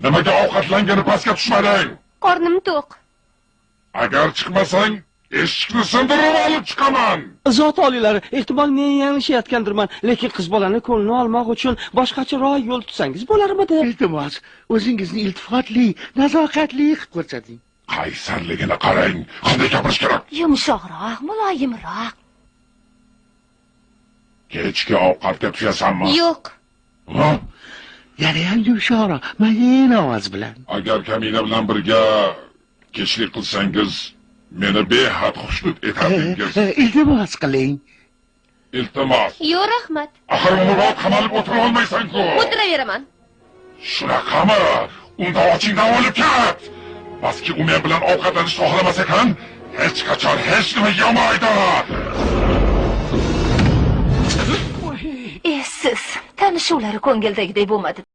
Nimaga ovqatlangani pastga tushmading? Qornim to'q. Agar chiqmasang, eshikni sindirib olib chiqaman. Zot oliylari, ehtimol men yanglishayotgandirman, lekin qiz bolani ko'nglini olmoq uchun boshqacharoq yo'l tutsangiz bo'larmidi? Iltimos, o'zingizni iltifotli, nazokatli qilib ko'rsating. Qaysarligini qarang, qanday gapirish kerak? Yumshoqroq, muloyimroq. Kechki ovqatga tushasanmi? Yo'q. Ha? Yana yumshoqroq, mayin ovoz bilan. Agar kamina bilan birga kechlik qilsangiz, meni behad xushnud etardingiz. Iltimos qiling. Iltimos. Yo'q, rahmat. Axir umrbod qamalib o'tira olmaysan-ku. O'tiraveraman. Shunaqami? Unda ochingdan olib ket. Baski u men bilan ovqatlanishni xohlamas ekan, hech qachon hech nima yemaydi. Siz tanishuvlari ko'ngildagidek bo'lmadi.